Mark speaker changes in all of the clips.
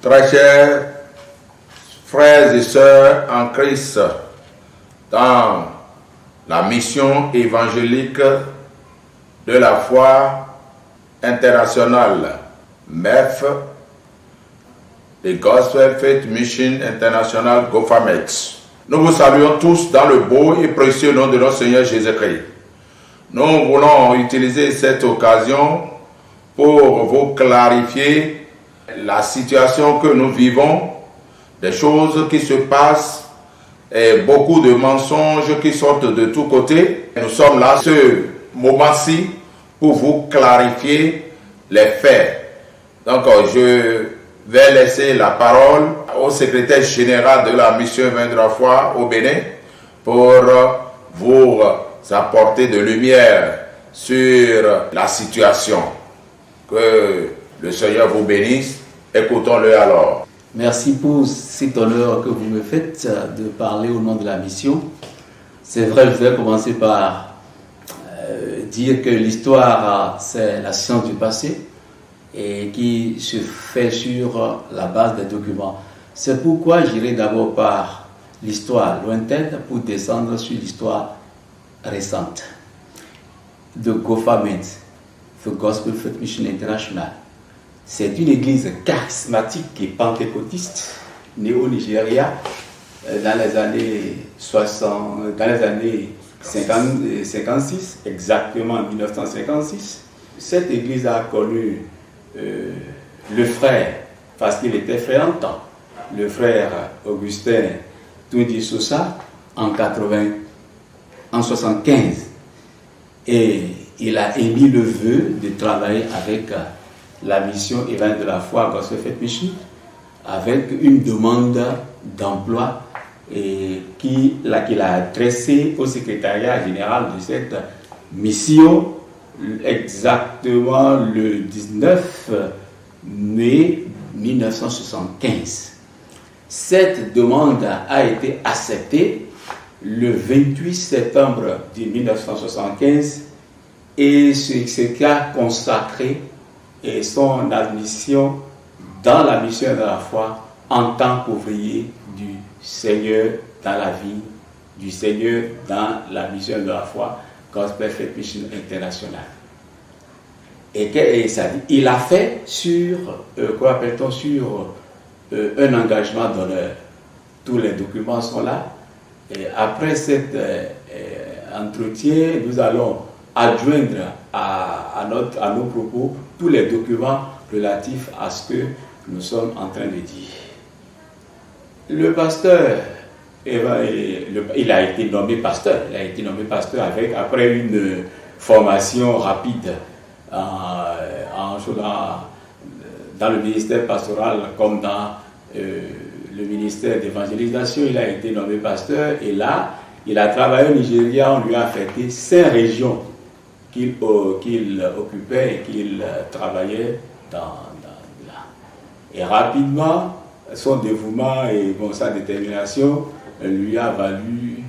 Speaker 1: Très chers frères et sœurs en Christ, dans la mission évangélique de la foi internationale, MEF, the Gospel Faith Mission International GoFaMex. Nous vous saluons tous dans le beau et précieux nom de notre Seigneur Jésus-Christ. Nous voulons utiliser cette occasion pour vous clarifier la situation que nous vivons, des choses qui se passent et beaucoup de mensonges qui sortent de tous côtés. Nous sommes là, ce moment-ci, pour vous clarifier les faits. Donc, je vais laisser la parole au secrétaire général de la mission Vin de la foi au Bénin pour vous apporter de lumière sur la situation. Que le Seigneur vous bénisse. Écoutons-le alors.
Speaker 2: Merci pour cet honneur que vous me faites de parler au nom de la mission. C'est vrai, je vais commencer par dire que l'histoire, c'est la science du passé et qui se fait sur la base des documents. C'est pourquoi j'irai d'abord par l'histoire lointaine pour descendre sur l'histoire récente de GoFaMex, The Gospel Faith Mission International. C'est une église charismatique et pentecôtiste née au Nigeria dans les années 56, exactement en 1956. Cette église a connu le frère, parce qu'il était frère en temps, le frère Augustin Tundi Sosa en 75. Et il a émis le vœu de travailler avec la mission Évangile de la foi Gospel Faith Mission, avec une demande d'emploi qu'il a adressée au secrétariat général de cette mission exactement le 19 mai 1975. Cette demande a été acceptée le 28 septembre 1975 et ce qui a consacré son admission dans la mission de la foi en tant qu'ouvrier du Seigneur dans la vie du Seigneur dans la mission de la foi Gospel Faith Mission International. Et ça dit, il a fait sur, un engagement d'honneur. Tous les documents sont là. Et après cet entretien, nous allons adjoindre à nos propos tous les documents relatifs à ce que nous sommes en train de dire. Le pasteur, il a été nommé pasteur. Il a été nommé pasteur après une formation rapide dans le ministère pastoral comme dans le ministère d'évangélisation. Il a été nommé pasteur et là, il a travaillé au Nigeria. On lui a affecté 5 régions qu'il occupait et qu'il travaillait dans là. Et rapidement, son dévouement et sa détermination lui a valu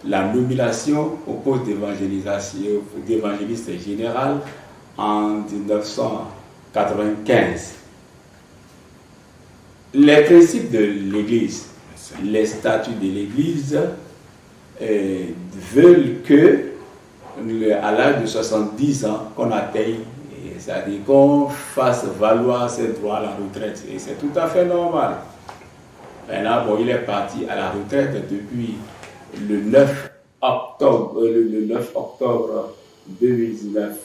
Speaker 2: la nomination au poste d'évangéliste général en 1995. Les principes de l'Église, les statuts de l'Église veulent que à l'âge de 70 ans, qu'on atteigne, c'est-à-dire qu'on fasse valoir ses droits à la retraite. Et c'est tout à fait normal. Maintenant, il est parti à la retraite depuis le 9 octobre 2019.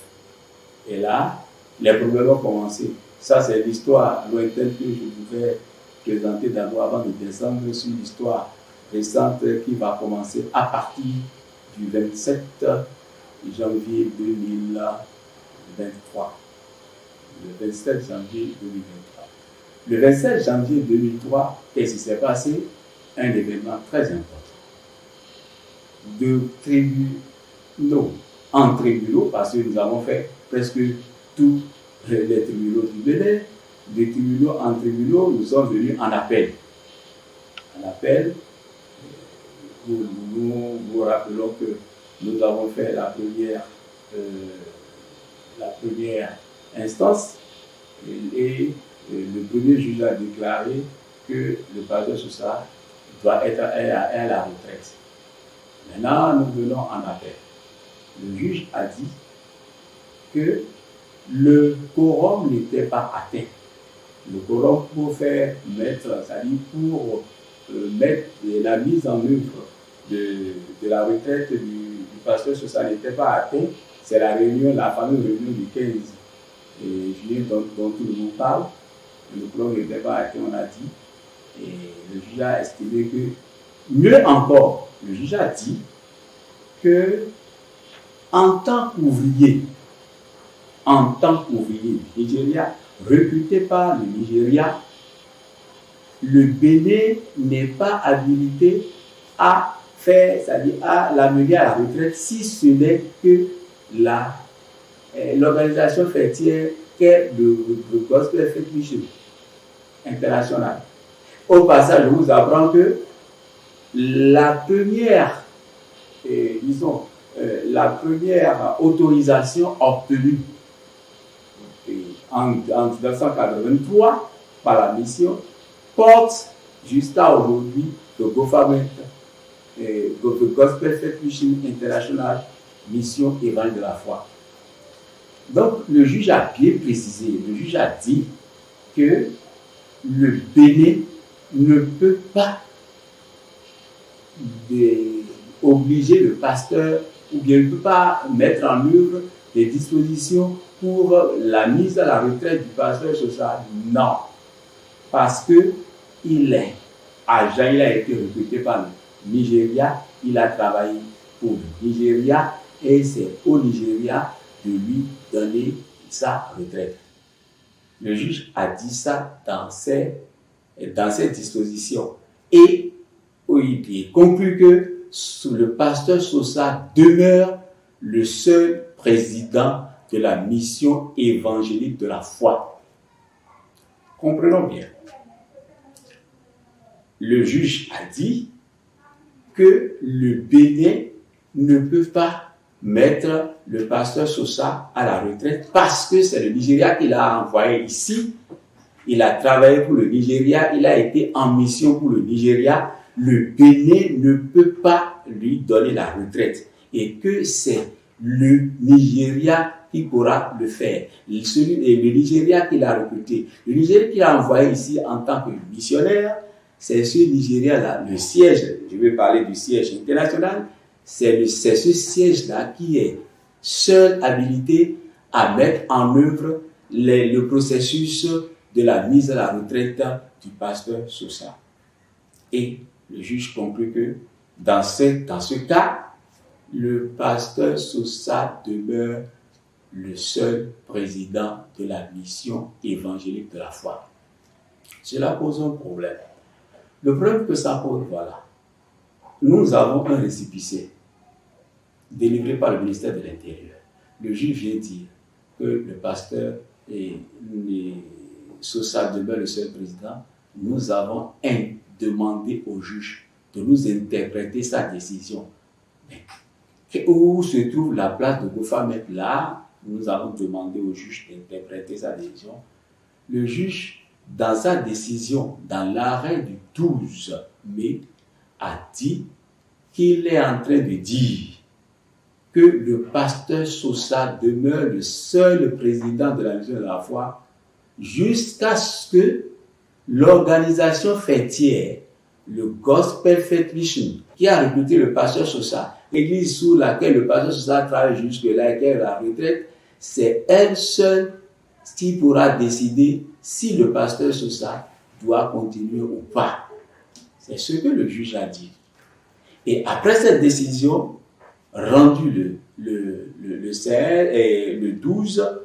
Speaker 2: Et là, les problèmes ont commencé. Ça, c'est l'histoire lointaine que je voudrais présenter d'abord avant de descendre sur l'histoire récente qui va commencer à partir du 27 janvier 2023. Le 27 janvier 2023. Le 27 janvier 2003, qu'est-ce qui s'est passé? Un événement très important. En tribunaux, parce que nous avons fait presque tous les tribunaux du Bénin. Des tribunaux en tribunaux, nous sommes venus en appel. En appel, nous vous rappelons que nous avons fait la première instance et le premier juge a déclaré que le pasteur Sosa doit être à la retraite. Maintenant, nous venons en appel. Le juge a dit que le quorum n'était pas atteint. Le quorum pour faire mettre, c'est-à-dire pour mettre la mise en œuvre de la retraite du pasteur Sosa n'était pas atteint. C'est la réunion, la fameuse réunion du 15 juillet dont tout le monde parle. Le quorum n'était pas atteint, on a dit. Et le juge a estimé que, mieux encore, le juge a dit que en tant qu'ouvrier du Nigeria, recruté par le Nigeria, le Bénin n'est pas habilité à faire, c'est-à-dire à l'amener à la retraite, si ce n'est que l'organisation fêtière qu'est le Gospel Faith Mission International. Au passage, je vous apprends que la première, la première autorisation obtenue en 1983 par la mission porte jusqu'à aujourd'hui le Gospel Faith Mission International, mission évangile de la foi. Donc le juge a bien précisé, le juge a dit que le Bénin ne peut pas obliger le pasteur ou bien ne peut pas mettre en œuvre des dispositions pour la mise à la retraite du pasteur Sosa. Non, parce que il est agent, il a été recruté par le Nigeria, il a travaillé pour le Nigeria et c'est au Nigeria de lui donner sa retraite. Le juge a dit ça dans ces dispositions. Et il conclut que le pasteur Sosa demeure le seul président de la mission évangélique de la foi. Comprenons bien. Le juge a dit que le Bénin ne peut pas mettre le pasteur Sosa à la retraite parce que c'est le Nigeria qui l'a envoyé ici. Il a travaillé pour le Nigeria, il a été en mission pour le Nigeria. Le Bénin ne peut pas lui donner la retraite et que c'est le Nigeria qui pourra le faire. Le Nigeria qui l'a recruté, le Nigeria qui l'a envoyé ici en tant que missionnaire, c'est ce Nigeria-là, le siège, je vais parler du siège international, c'est ce siège-là qui est seul habilité à mettre en œuvre le processus de la mise à la retraite du pasteur Sosa. Et le juge conclut que dans ce cas, le pasteur Sosa demeure le seul président de la mission évangélique de la foi. Cela pose un problème. Le problème que ça pose, voilà. Nous avons un récépissé délivré par le ministère de l'Intérieur. Le juge vient dire que le pasteur Sosa demeure le seul président. Nous avons demandé au juge de nous interpréter sa décision. Mais où se trouve la place de Gofamet? Là, nous avons demandé au juge d'interpréter sa décision. Le juge, dans sa décision, dans l'arrêt du 12 mai, a dit qu'il est en train de dire que le pasteur Sosa demeure le seul président de la mission de la foi jusqu'à ce que l'organisation fêtière, le Gospel Faith Mission, qui a recruté le pasteur Sosa, l'église sous laquelle le pasteur Sosa travaille jusque-là et qui est à la retraite, c'est elle seule qui pourra décider si le pasteur Sosa doit continuer ou pas. C'est ce que le juge a dit. Et après cette décision, rendue le 16 et le 12,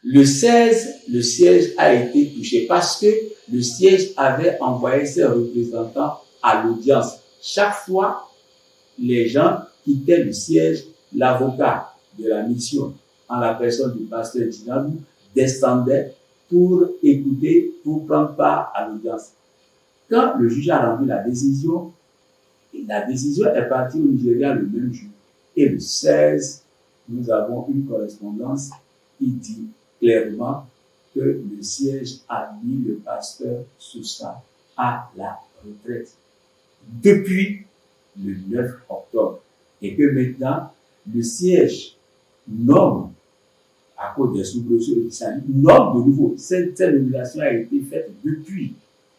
Speaker 2: le 16, le siège a été touché parce que le siège avait envoyé ses représentants à l'audience. Chaque fois, les gens quittaient le siège, l'avocat de la mission, en la personne du pasteur Dinabou, descendait pour écouter, pour prendre part à l'audience. Quand le juge a rendu la décision est partie au Nigeria le même jour. Et le 16, nous avons une correspondance qui dit clairement
Speaker 3: que le siège a mis le pasteur Sousa à la retraite depuis le 9 octobre et que maintenant le siège nomme, à cause des soubresauts et du salut, nomme de nouveau. Cette nomination a été faite depuis,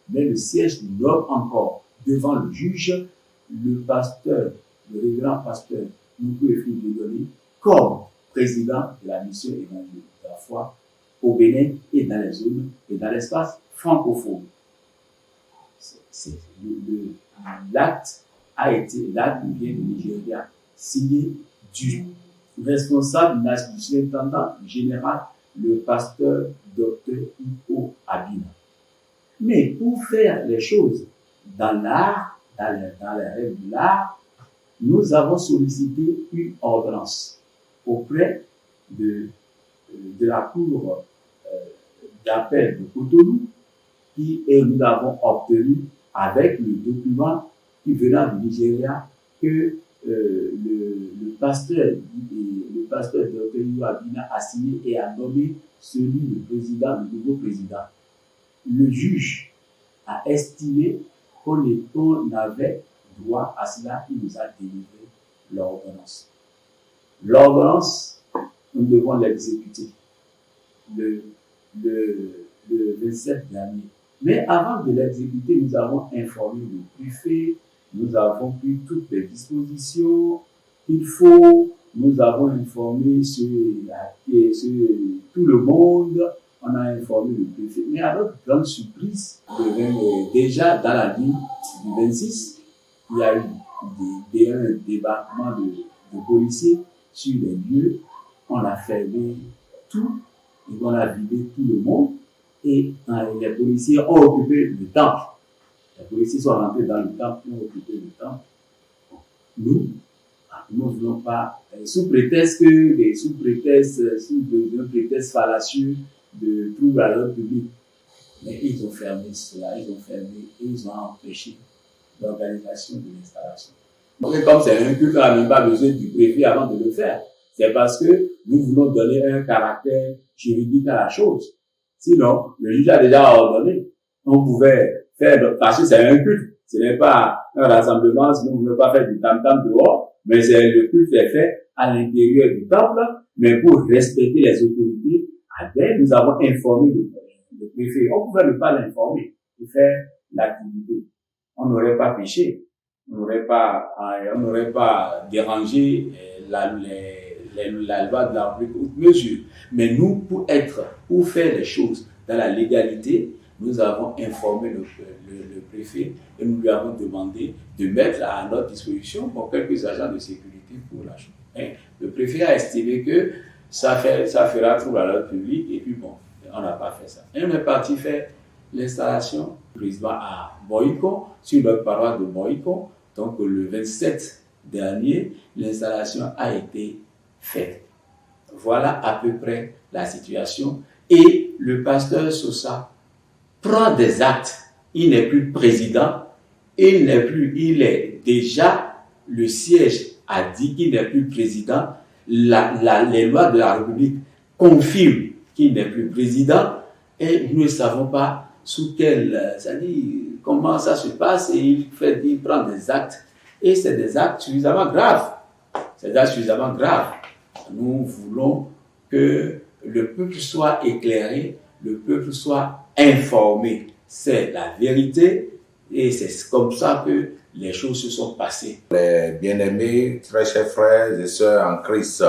Speaker 3: mais le siège nomme encore devant le juge le pasteur, le révérend pasteur Nkoufou Dieudonné comme président de la mission évangélique de la foi au Bénin et dans les zones et dans l'espace francophone. L'acte vient du Nigeria, signé du responsable du surintendant général, le pasteur Dr. Iko Abina. Mais pour faire les choses dans l'art, dans les règles de l'art, nous avons sollicité une ordonnance auprès de la cour d'appel de Cotonou et nous l'avons obtenu avec le document qui venant du Nigeria que le pasteur Dr. Iko Abina a signé et a nommé le nouveau président. Le juge a estimé qu'on avait droit à cela, il nous a délivré l'ordonnance. L'ordonnance, nous devons l'exécuter le 27 dernier. Mais avant de l'exécuter, nous avons informé le préfet, nous avons pris toutes les dispositions qu'il faut, nous avons informé tout le monde, on a informé le préfet. Mais à notre grande surprise, déjà dans la nuit du 26, il y a eu un débarquement de policiers sur les lieux. On a fermé tout et on a vidé tout le monde. Et les policiers ont occupé le temple. Les policiers sont rentrés dans le temple et ont occupé le temple. Nous ne voulons pas, sous prétexte fallacieux de troubles à l'ordre public. Mais ils ont fermé cela, ils ont empêché l'organisation de l'installation. Donc, comme c'est un culte, on n'a même pas besoin du préfet avant de le faire. C'est parce que nous voulons donner un caractère juridique à la chose. Sinon, le juge a déjà ordonné. On pouvait faire, parce que c'est un culte. Ce n'est pas un rassemblement, sinon on ne veut pas faire du tam-tam dehors, mais le culte est fait à l'intérieur du temple, mais pour respecter les autorités, nous avons informé le préfet. On pouvait ne pas l'informer et faire l'activité. On n'aurait pas péché. On n'aurait pas dérangé la loi de la République haute mesure. Mais nous, pour faire les choses dans la légalité, nous avons informé le préfet et nous lui avons demandé de mettre à notre disposition quelques agents de sécurité pour la chose. Et le préfet a estimé que ça fera trouble à l'ordre public et puis bon, on n'a pas fait ça. Et on est parti faire l'installation du président à Moïko, sur notre paroisse de Moïko. Donc le 27 dernier, l'installation a été faite. Voilà à peu près la situation. Et le pasteur Sousa prend des actes. Il n'est plus président, il est déjà, le siège a dit qu'il n'est plus président. Les lois de la République confirment qu'il n'est plus président et nous ne savons pas comment ça se passe et il prend des actes et c'est des actes suffisamment graves. Nous voulons que le peuple soit éclairé, le peuple soit informé. C'est la vérité et c'est comme ça que les choses se sont passées.
Speaker 1: Les bien-aimés, très chers frères et sœurs en Christ,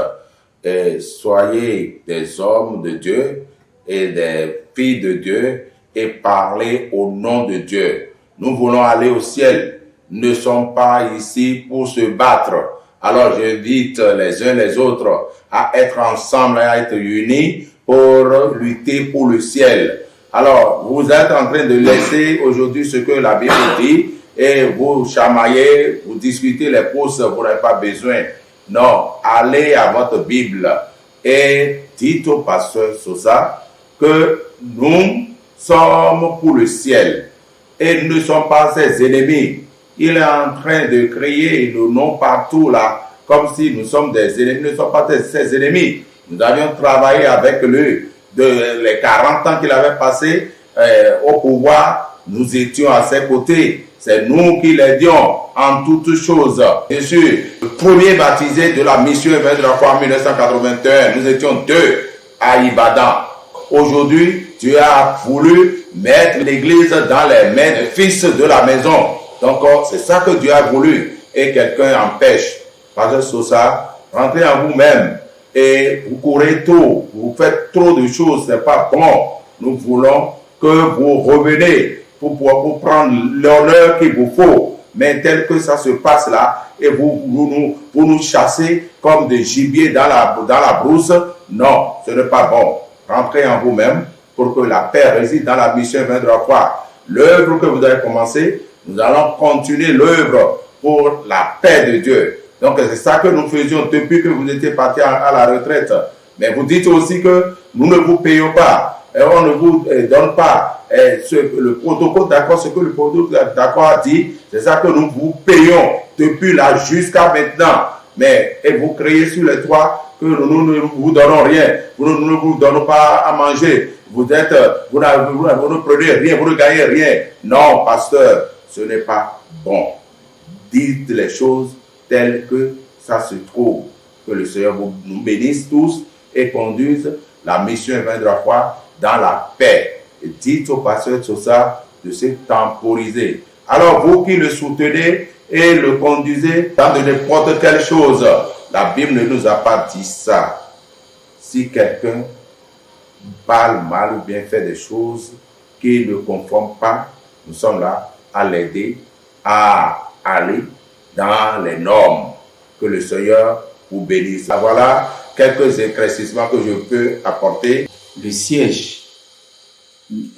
Speaker 1: soyez des hommes de Dieu et des filles de Dieu et parlez au nom de Dieu. Nous voulons aller au ciel. Nous ne sommes pas ici pour se battre. Alors j'invite les uns les autres à être ensemble et à être unis pour lutter pour le ciel. Alors, vous êtes en train de laisser aujourd'hui ce que la Bible dit et vous chamaillez, vous discutez les pauses, vous n'avez pas besoin. Non, allez à votre Bible et dites au pasteur Sousa que nous sommes pour le ciel et nous ne sommes pas ses ennemis. Il est en train de crier le nom partout là, comme si nous sommes des ennemis. Nous ne sommes pas ses ennemis. Nous avions travaillé avec lui les 40 ans qu'il avait passé au pouvoir, nous étions à ses côtés. C'est nous qui l'aidions en toutes choses. Je suis le premier baptisé de la mission évêque de la foi en 1981. Nous étions 2 à Ibadan. Aujourd'hui, Dieu a voulu mettre l'église dans les mains des fils de la maison. Donc, c'est ça que Dieu a voulu. Et quelqu'un empêche. Pasteur Sosa, rentrez en vous-même. Et vous courez trop. Vous faites trop de choses. Ce n'est pas bon. Nous voulons que vous reveniez pour prendre l'honneur qu'il vous faut. Mais tel que ça se passe là, et vous nous chassez comme des gibiers dans la brousse, non, ce n'est pas bon. Rentrez en vous-même pour que la paix réside dans la mission évêque de la foi. L'œuvre que vous avez commencé, nous allons continuer l'œuvre pour la paix de Dieu. Donc c'est ça que nous faisions depuis que vous étiez parti à la retraite. Mais vous dites aussi que nous ne vous payons pas. Et on ne vous donne pas le protocole d'accord, ce que le protocole d'accord a dit, c'est ça que nous vous payons depuis là jusqu'à maintenant. Mais et vous criez sur les toits que nous ne vous donnons rien, nous ne vous donnons pas à manger, vous ne prenez rien, vous ne gagnez rien. Non, pasteur, ce n'est pas bon. Dites les choses telles que ça se trouve. Que le Seigneur nous bénisse tous et conduise la mission évêque de la foi dans la paix. Et dites au pasteur Sosa de se temporiser. Alors vous qui le soutenez et le conduisez dans de n'importe quelle chose, la Bible ne nous a pas dit ça. Si quelqu'un parle mal ou bien fait des choses qui ne conforment pas, nous sommes là à l'aider à aller dans les normes. Que le Seigneur vous bénisse. Voilà quelques éclaircissements que je peux apporter.
Speaker 3: Le siège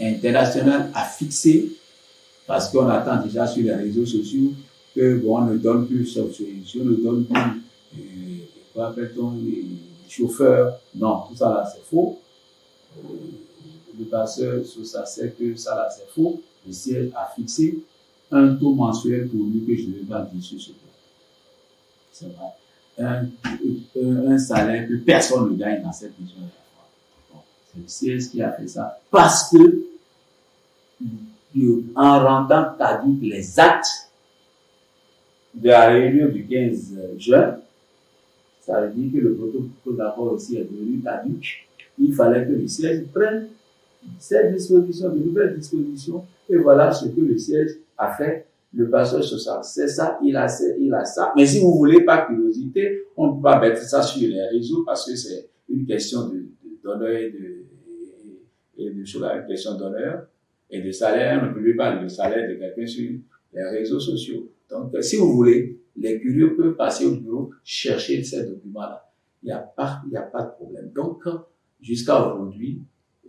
Speaker 3: international a fixé, parce qu'on attend déjà sur les réseaux sociaux, que bon, on ne donne plus, on ne donne plus, quoi appelle-t-on, les chauffeurs. Non, tout ça là, c'est faux. Le pasteur Sosa sait que ça là, c'est faux. Le siège a fixé un taux mensuel pour lui que je ne vais pas dire sur ce point. C'est vrai. Un salaire que personne ne gagne dans cette mission. C'est le siège qui a fait ça. Parce que, en rendant caduques les actes de la réunion du 15 juin, ça veut dire que le protocole d'accord aussi est devenu caduc. Il fallait que le siège prenne ces dispositions, de nouvelles dispositions. Et voilà ce que le siège a fait. Le pasteur Sosa, c'est ça, il a ça. Mais si vous voulez par curiosité, on ne peut pas mettre ça sur les réseaux parce que c'est une question d'honneur et de choses, une question d'honneur et de salaire. On ne peut plus parler de salaire de quelqu'un sur les réseaux sociaux. Donc, si vous voulez, les curieux peuvent passer au bureau, chercher ces documents-là. Il n'y a pas de problème. Donc, jusqu'à aujourd'hui,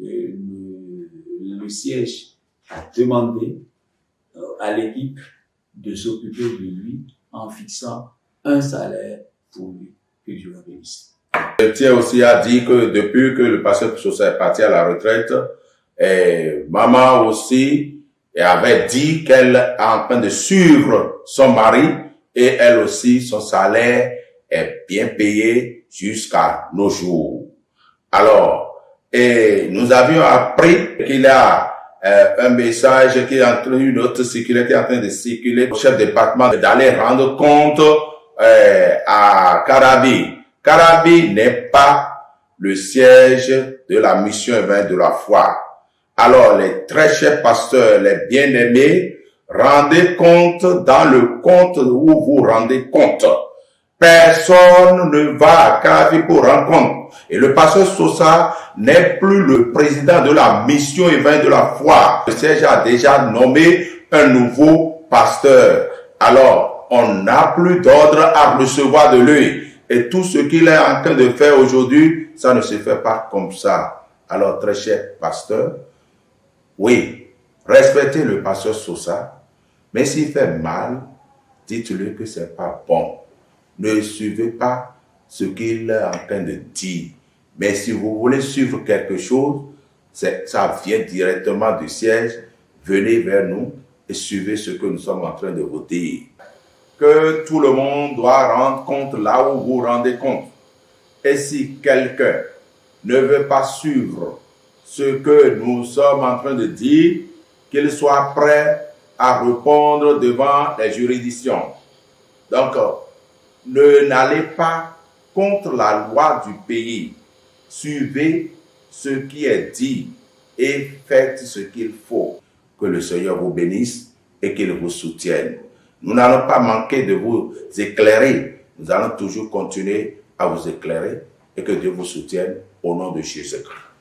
Speaker 3: le siège a demandé à l'équipe de s'occuper de lui en fixant un salaire pour lui. Que Dieu le bénisse.
Speaker 1: Je tiens aussi à dire que depuis que le pasteur Sosa est parti à la retraite, maman aussi avait dit qu'elle est en train de suivre son mari et elle aussi, son salaire est bien payé jusqu'à nos jours. Alors, et nous avions appris qu'il y a un message qui est en train, une autre circulaire qui est en train de circuler au chef de département d'aller rendre compte à Carabi. Carabi n'est pas le siège de la mission évêque de la foi. Alors, les très chers pasteurs, les bien-aimés, rendez compte dans le compte où vous rendez compte. Personne ne va à Carabi pour rendre compte. Et le pasteur Sosa n'est plus le président de la mission évêque de la foi. Le siège a déjà nommé un nouveau pasteur. Alors, on n'a plus d'ordre à recevoir de lui. Et tout ce qu'il est en train de faire aujourd'hui, ça ne se fait pas comme ça. Alors, très cher pasteur, oui, respectez le pasteur Sosa, mais s'il fait mal, dites-lui que c'est pas bon. Ne suivez pas ce qu'il est en train de dire. Mais si vous voulez suivre quelque chose, ça vient directement du siège. Venez vers nous et suivez ce que nous sommes en train de vous dire. Que tout le monde doit rendre compte là où vous rendez compte. Et si quelqu'un ne veut pas suivre ce que nous sommes en train de dire, qu'il soit prêt à répondre devant les juridictions. Donc, n'allez pas contre la loi du pays. Suivez ce qui est dit et faites ce qu'il faut. Que le Seigneur vous bénisse et qu'il vous soutienne. Nous n'allons pas manquer de vous éclairer. Nous allons toujours continuer à vous éclairer et que Dieu vous soutienne au nom de Jésus-Christ.